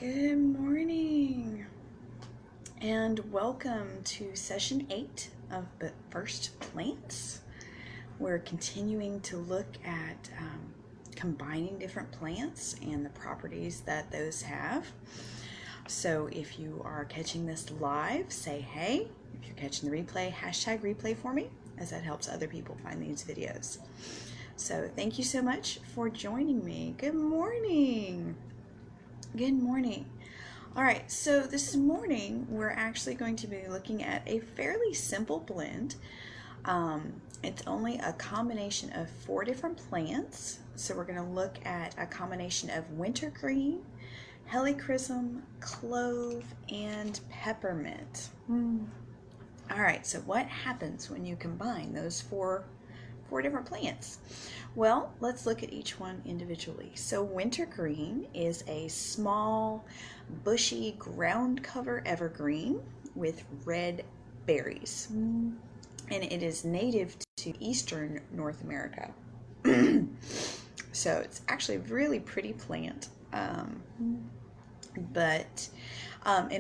Good morning and welcome to session 8 of But First Plants. We're continuing to look at combining different plants and the properties that those have. So if you are catching this live, say hey. If you're catching the replay, hashtag replay for me, as that helps other people find these videos. So thank you so much for joining me. Good morning. Good morning. All right, so this morning we're actually going to be looking at a fairly simple blend. It's only a combination of 4 different plants. So we're going to look at a combination of wintergreen, helichrysum, clove, and peppermint. All right, so what happens when you combine those four different plants? Well, let's look at each one individually. So wintergreen is a small, bushy, ground cover evergreen with red berries. And it is native to eastern North America. So it's actually a really pretty plant. And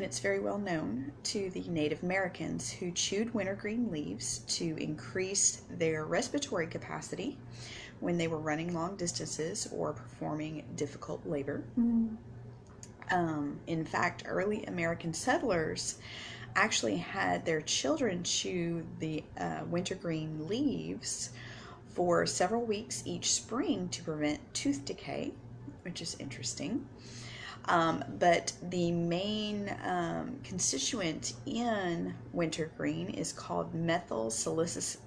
it's very well known to the Native Americans who chewed wintergreen leaves to increase their respiratory capacity when they were running long distances or performing difficult labor. In fact, early American settlers actually had their children chew the wintergreen leaves for several weeks each spring to prevent tooth decay, which is interesting. But the main constituent in wintergreen is called methyl salicytate,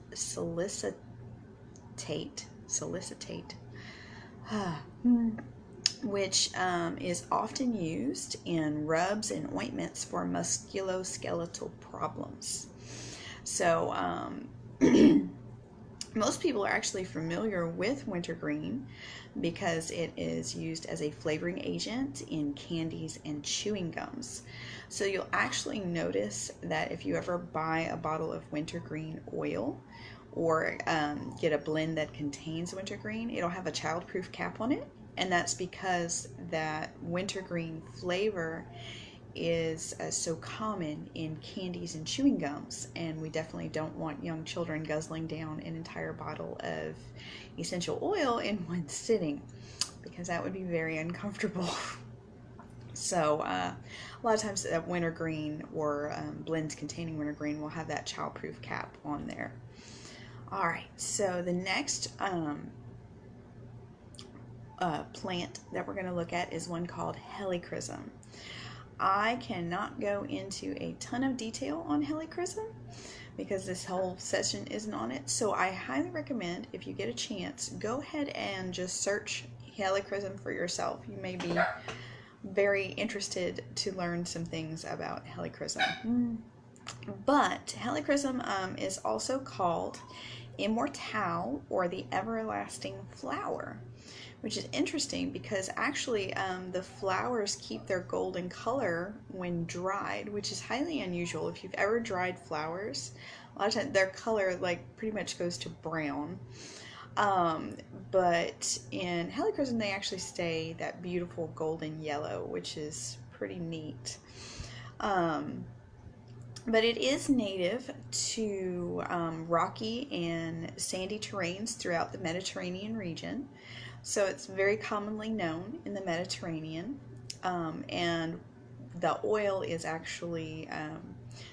which is often used in rubs and ointments for musculoskeletal problems. So most people are actually familiar with wintergreen because it is used as a flavoring agent in candies and chewing gums. So you'll actually notice that if you ever buy a bottle of wintergreen oil or get a blend that contains wintergreen, it'll have a childproof cap on it, and that's because that wintergreen flavor is so common in candies and chewing gums, and we definitely don't want young children guzzling down an entire bottle of essential oil in one sitting, because that would be very uncomfortable. So a lot of times wintergreen or blends containing wintergreen will have that childproof cap on there. All right, so the next plant that we're going to look at is one called helichrysum. I cannot go into a ton of detail on helichrysum because this whole session isn't on it. So I highly recommend, if you get a chance, go ahead and just search helichrysum for yourself. You may be very interested to learn some things about helichrysum. But helichrysum is also called immortale, or the everlasting flower, which is interesting because actually the flowers keep their golden color when dried, which is highly unusual. If you've ever dried flowers, a lot of times their color pretty much goes to brown. But in helichrysum they actually stay that beautiful golden yellow, which is pretty neat. But it is native to rocky and sandy terrains throughout the Mediterranean region. So it's very commonly known in the Mediterranean, and the oil is actually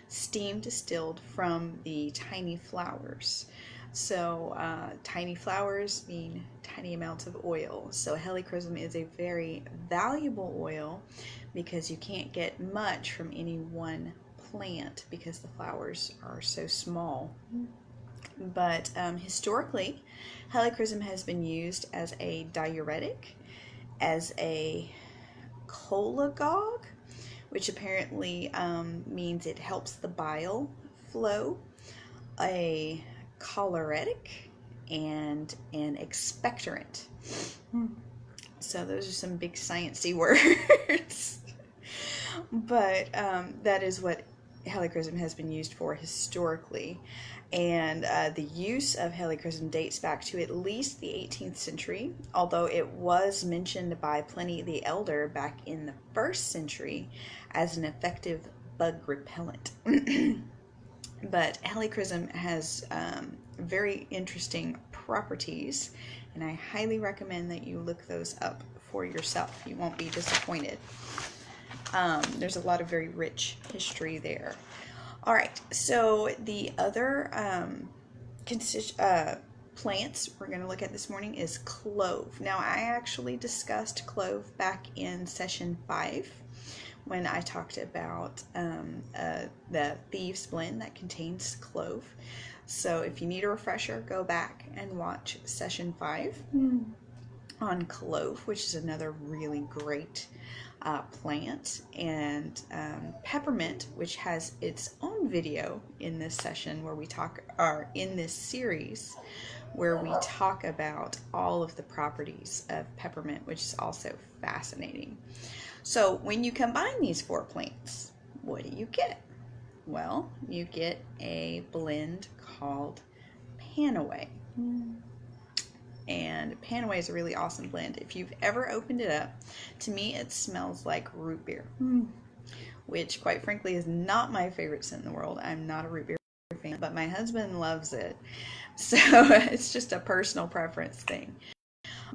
steam distilled from the tiny flowers. So tiny flowers mean tiny amounts of oil. So helichrysum is a very valuable oil because you can't get much from any one plant because the flowers are so small. But historically, helichrysum has been used as a diuretic, as a cholagogue, which apparently means it helps the bile flow, a choleretic, and an expectorant. So those are some big sciencey words. But that is what helichrysum has been used for historically. And the use of helichrysum dates back to at least the 18th century, although it was mentioned by Pliny the Elder back in the 1st century as an effective bug repellent. But helichrysum has very interesting properties, and I highly recommend that you look those up for yourself. You won't be disappointed. There's a lot of very rich history there. All right, so the other plants we're going to look at this morning is clove. Now, I actually discussed clove back in session 5 when I talked about the Thieves blend that contains clove. So if you need a refresher, go back and watch session 5 on clove, which is another really great plant, and peppermint, which has its own video in this session where we talk, or in this series, where we talk about all of the properties of peppermint, which is also fascinating. So when you combine these 4 plants, what do you get? Well, you get a blend called Panaway. And Panaway is a really awesome blend. If you've ever opened it up, to me it smells like root beer, which quite frankly is not my favorite scent in the world. I'm not a root beer fan, but my husband loves it. So it's just a personal preference thing.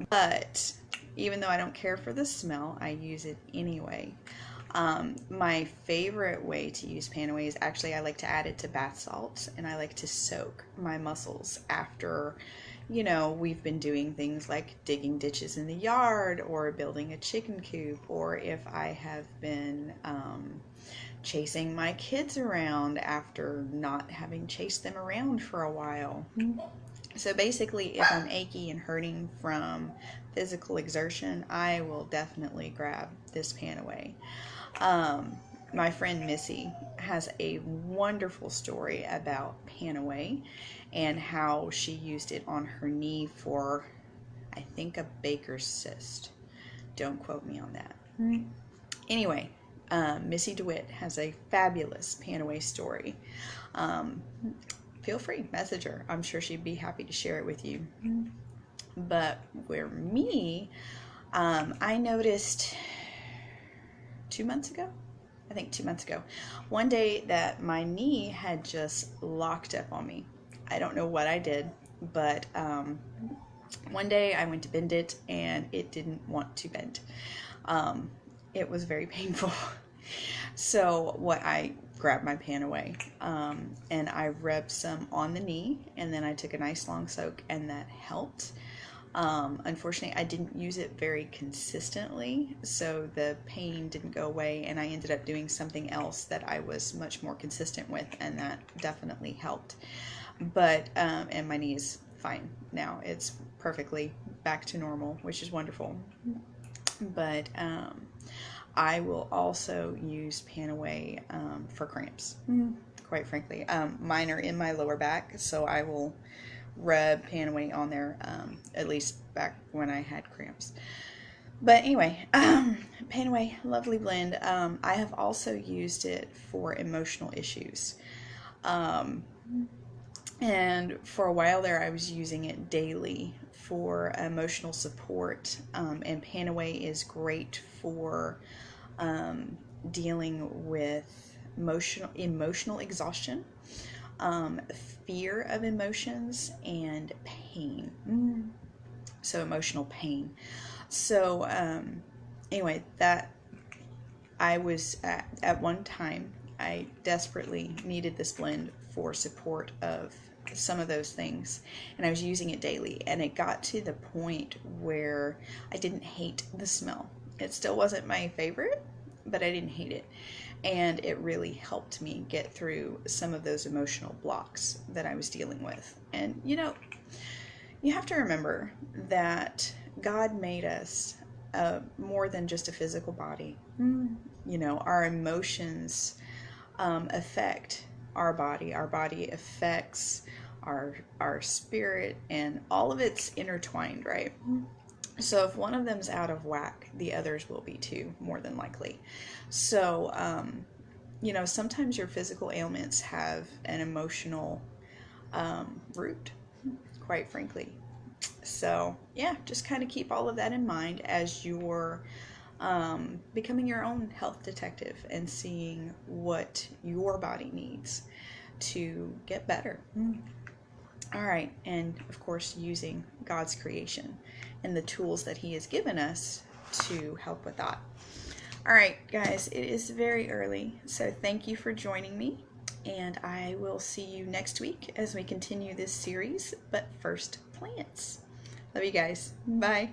But even though I don't care for the smell, I use it anyway. My favorite way to use Panaway is actually I like to add it to bath salts, and I like to soak my mussels after, you know, we've been doing things like digging ditches in the yard or building a chicken coop, or if I have been chasing my kids around after not having chased them around for a while. So basically, if I'm achy and hurting from physical exertion, I will definitely grab this Panaway. My friend Missy has a wonderful story about Panaway and how she used it on her knee for, I think, a Baker's cyst. Don't quote me on that. Anyway, Missy DeWitt has a fabulous Panaway story. Feel free, message her. I'm sure she'd be happy to share it with you. But where me, I noticed 2 months ago, I think 2 months ago, one day that my knee had just locked up on me. I don't know what I did, but one day I went to bend it and it didn't want to bend. It was very painful. So I grabbed my Panaway and I rubbed some on the knee, and then I took a nice long soak, and that helped. Unfortunately, I didn't use it very consistently, so the pain didn't go away, and I ended up doing something else that I was much more consistent with, and that definitely helped. But and my knee is fine now. It's perfectly back to normal, which is wonderful. But I will also use Panaway for cramps, quite frankly. Mine are in my lower back, so I will rub Panaway on there, at least back when I had cramps. But anyway, Panaway, lovely blend. I have also used it for emotional issues. And for a while there, I was using it daily for emotional support. And Panaway is great for dealing with emotional exhaustion, fear of emotions, and pain. So emotional pain. So anyway, that I was at one time, I desperately needed this blend for support of some of those things, and I was using it daily, and it got to the point where I didn't hate the smell. It still wasn't my favorite, but I didn't hate it, and it really helped me get through some of those emotional blocks that I was dealing with. And you know, you have to remember that God made us more than just a physical body. You know, our emotions affect our body. Our body affects our spirit, and all of it's intertwined, right? So if one of them's out of whack, the others will be too, more than likely. So, you know, sometimes your physical ailments have an emotional root, quite frankly. So yeah, just kind of keep all of that in mind as you're becoming your own health detective and seeing what your body needs to get better. All right, and of course, using God's creation and the tools that He has given us to help with that. All right, guys, it is very early, so thank you for joining me, and I will see you next week as we continue this series, but first, plants. Love you guys. Bye.